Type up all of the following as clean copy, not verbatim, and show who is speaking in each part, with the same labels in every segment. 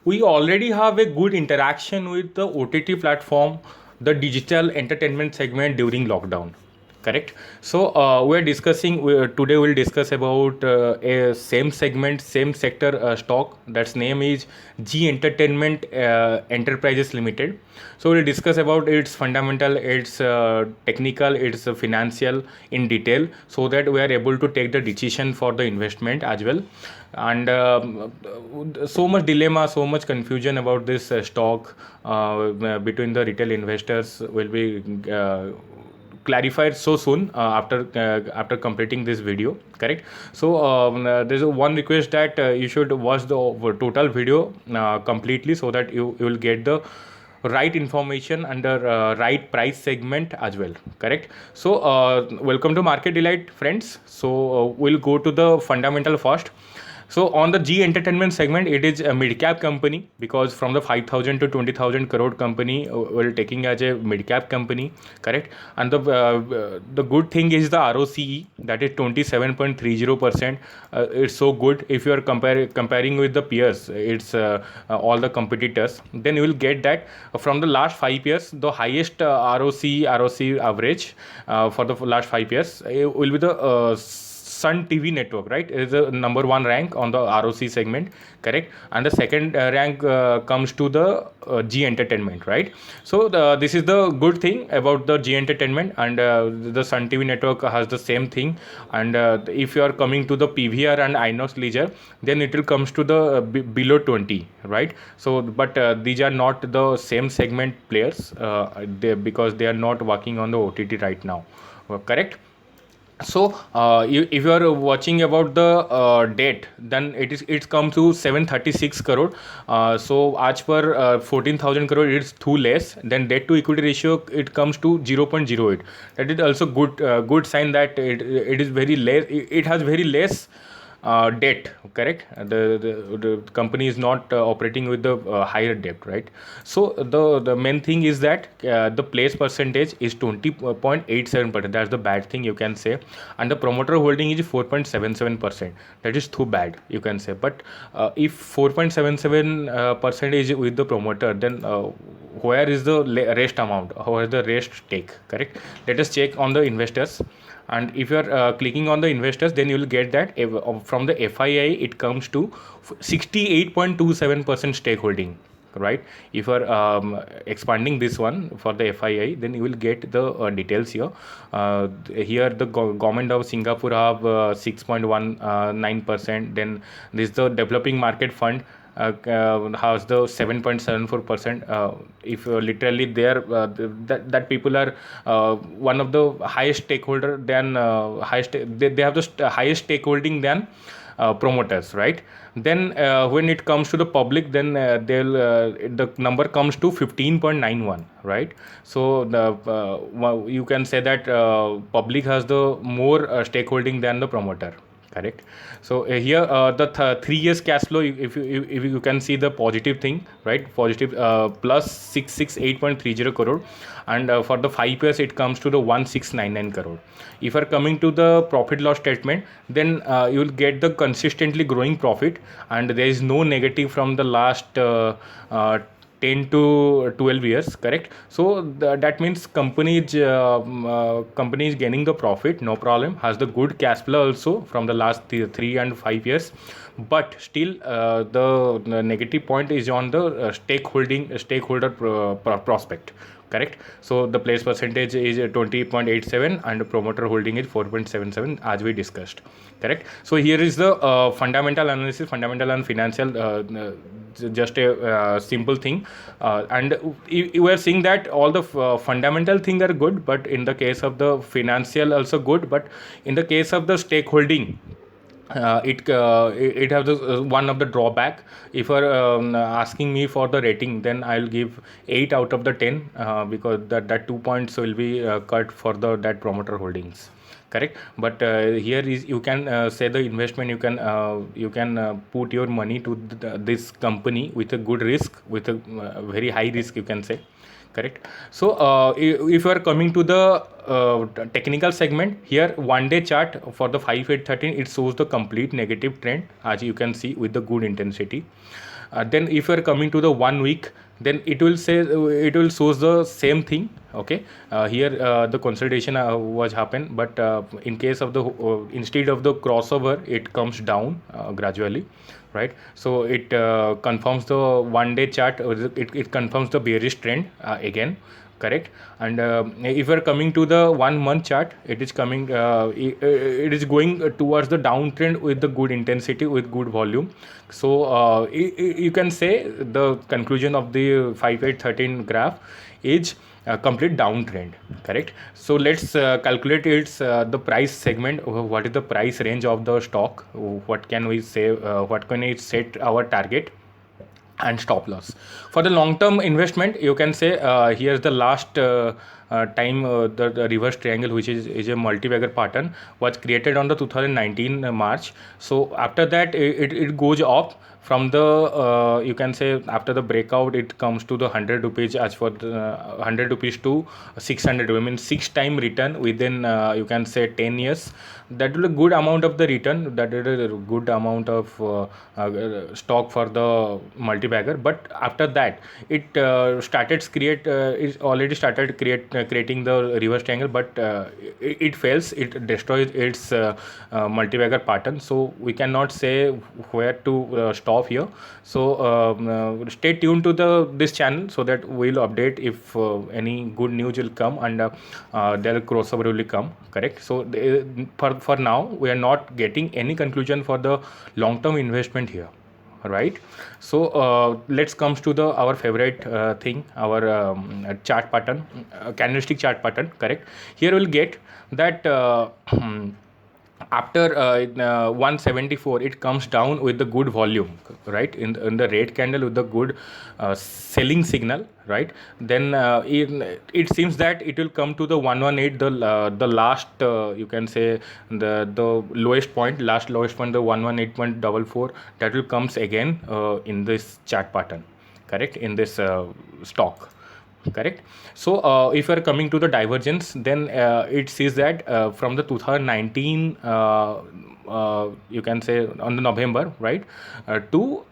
Speaker 1: we already have a good interaction with the OTT platform, the digital entertainment segment during lockdown. Correct. So we are discussing. Today we'll discuss about a same segment, same sector stock. That's name is G Entertainment Enterprises Limited. So we'll discuss about its fundamental, its technical, its financial in detail, so that we are able to take the decision for the investment as well. And so much dilemma, so much confusion about this stock between the retail investors will be clarified so soon after completing this video. Correct. So there's one request that you should watch the total video completely, so that you will get the right information under right price segment as well. Correct. So welcome to Market Delight, friends. So we'll go to the fundamental first. So on the G Entertainment segment, it is a mid-cap company, because from the 5,000 to 20,000 crore company, we're taking as a mid-cap company, correct? And the good thing is the ROCE, that is 27.30%. It's so good. If you are comparing with the peers, it's all the competitors, then you will get that from the last 5 years, the highest ROC average for the last 5 years will be the Sun TV network, right? Is the number one rank on the ROC segment, correct? And the second rank comes to the G Entertainment, right? So this is the good thing about the G Entertainment, and the Sun TV network has the same thing. And if you are coming to the PVR and Inox Leisure, then it will comes to the below 20, right? So but these are not the same segment players, because they are not working on the OTT right now, correct? So if you are watching about the debt, then it's come to 736 crore. So as per 14,000 crore, it's too less. Then debt to equity ratio, it comes to 0.08. That is also good sign that it is very less. It has very less debt, correct? The company is not operating with the higher debt, right? So the main thing is that the place percentage is 20.87%. That's the bad thing, you can say. And the promoter holding is 4.77%. That is too bad, you can say. But if 4.77% is with the promoter, then where is the rest amount? Where is the rest stake, correct? Let us check on the investors. And if you are clicking on the investors, then you will get that from the FII it comes to 68.27% stakeholding, right? If you are expanding this one for the FII, then you will get the details here. Here the government of Singapore have 6.19%. Then this is the developing market fund, has the 7.74%. If literally there that people are one of the highest stakeholder than they have the highest stakeholding than promoters, right? Then when it comes to the public, then the number comes to 15.91, right? So you can say that public has the more stakeholding than the promoter, correct? So here the 3 years cash flow, if you can see the positive thing, right? Positive plus 668.30 crore. And for the 5 years it comes to the 1699 crore. If you are coming to the profit loss statement, then you will get the consistently growing profit, and there is no negative from the last 10 to 12 years, correct? So that means company is gaining the profit, no problem, has the good cash flow also from the last 3 and 5 years. But still the negative point is on the stakeholder prospect, correct? So the place percentage is 20.87 and promoter holding is 4.77, as we discussed, correct? So here is the fundamental analysis, fundamental and financial, just a simple thing. And you were seeing that all the fundamental things are good, but in the case of the financial also good, but in the case of the stakeholding, it has the, one of the drawback. If you are asking me for the rating, then I'll give 8 out of the 10, because that 2 points will be cut for the that promoter holdings, correct? But here is, you can say the investment, you can put your money to this company with a good risk, with a very high risk, you can say, correct? So if you are coming to the technical segment, here 1 day chart for the 5 8 13, it shows the complete negative trend, as you can see, with the good intensity. Then if you are coming to the 1 week, then it will say, it will shows the same thing. Okay, here the consolidation was happen, but in case of the instead of the crossover, it comes down gradually, right? So it confirms the 1 day chart, it confirms the bearish trend again, correct? And if we're coming to the 1 month chart, it is coming it is going towards the downtrend with the good intensity, with good volume. So you can say the conclusion of the 5813 graph is complete downtrend, correct? So let's calculate its the price segment. What is the price range of the stock? What can we say, what can we set our target and stop loss? For the long term investment, you can say here's the last time the reverse triangle, which is a multi-bagger pattern, was created on the 2019 March. So after that, it goes up from the you can say after the breakout, it comes to the 100 rupees, as for the 100 rupees to 600, I mean 6 time return within you can say 10 years. That is a good amount of the return, that is a good amount of stock for the multi-bagger. But after that, it started create it already started creating the reverse triangle, but it fails, it destroys its multi-bagger pattern. So we cannot say where to stop here. So stay tuned to the this channel, so that we'll update if any good news will come, and their crossover will come, correct? So for now, we are not getting any conclusion for the long term investment here, right? So let's comes to the our favorite thing, our chart pattern, candlestick chart pattern, correct? Here we'll get that after 174, it comes down with the good volume, right? In the red candle with the good selling signal, right? Then it seems that it will come to the 118, the last you can say the lowest point, the 118.44, that will comes again in this chart pattern, correct? In this stock, correct? So if you are coming to the divergence, then it says that from the 2019 you can say on the November, right, to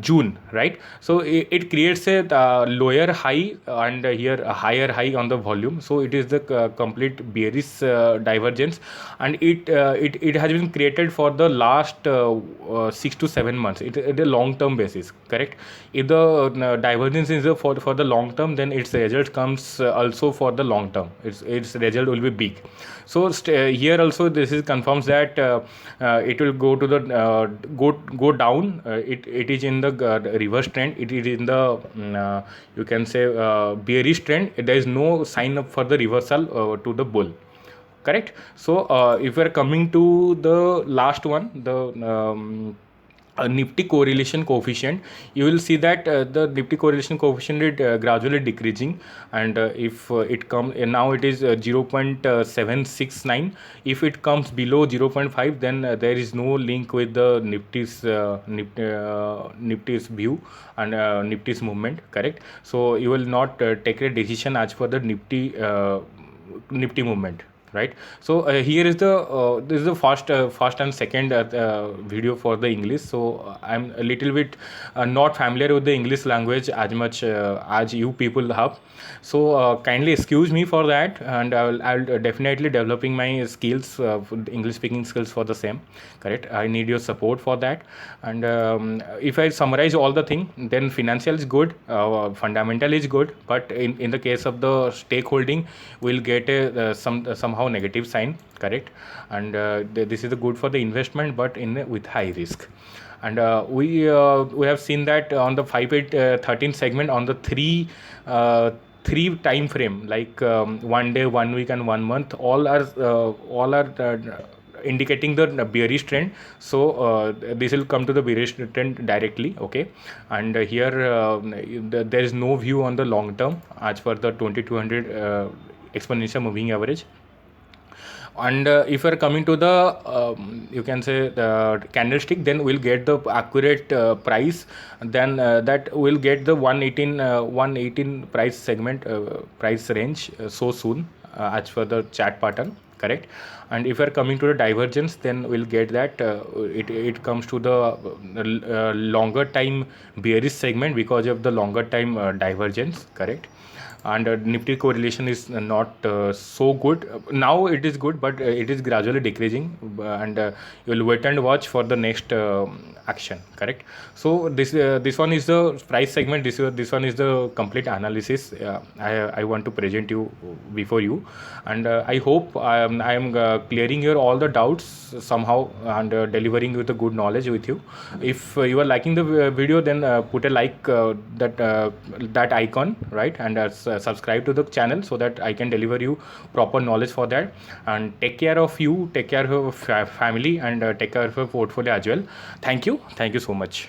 Speaker 1: June, right? So it creates a lower high, and here a higher high on the volume. So it is the complete bearish divergence, and it has been created for the last 6 to 7 months. It a long term basis, correct? If the divergence is for the long term, then its result comes also for the long term, its result will be big. So here also this is confirms that it will go to the go down. It is in the reverse trend, it is in the you can say bearish trend. There is no sign up for the reversal to the bull, correct? So if we are coming to the last one, the Nifty correlation coefficient, you will see that the Nifty correlation coefficient is gradually decreasing, and if it comes now, it is 0.769. If it comes below 0.5, then there is no link with the Nifty's view and Nifty's movement, correct? So you will not take a decision as per the Nifty movement, right? So here is the this is the first and second video for the English. So I'm a little bit not familiar with the English language as much as you people have. So kindly excuse me for that, and I'll definitely developing my skills, English speaking skills for the same, correct? I need your support for that. And if I summarize all the thing, then financial is good, fundamental is good, but in the case of the stakeholding, we'll get a somehow negative sign, correct? And this is good for the investment, but with high risk. And we have seen that on the 5813 segment, on the three time frame, like 1 day, 1 week, and 1 month, all are indicating the bearish trend. So this will come to the bearish trend directly, okay? And here there is no view on the long term as per the 2200 exponential moving average. And if you are coming to the you can say the candlestick, then we'll get the accurate price. Then that will get the 118 price segment, price range so soon as per the chart pattern, correct. And if we are coming to the divergence, then we'll get that it comes to the longer time bearish segment because of the longer time divergence, correct. And Nifty correlation is not so good now. It is good, but it is gradually decreasing, and you will wait and watch for the next action, correct. So this one is the price segment. This one is the complete analysis I want to present you before you. And I hope I am clearing your all the doubts somehow, and delivering with a good knowledge with you. If you are liking the video, then put a like, that icon, right, and subscribe to the channel so that I can deliver you proper knowledge for that. And take care of you, take care of your family, and take care of your portfolio as well. Thank you so much.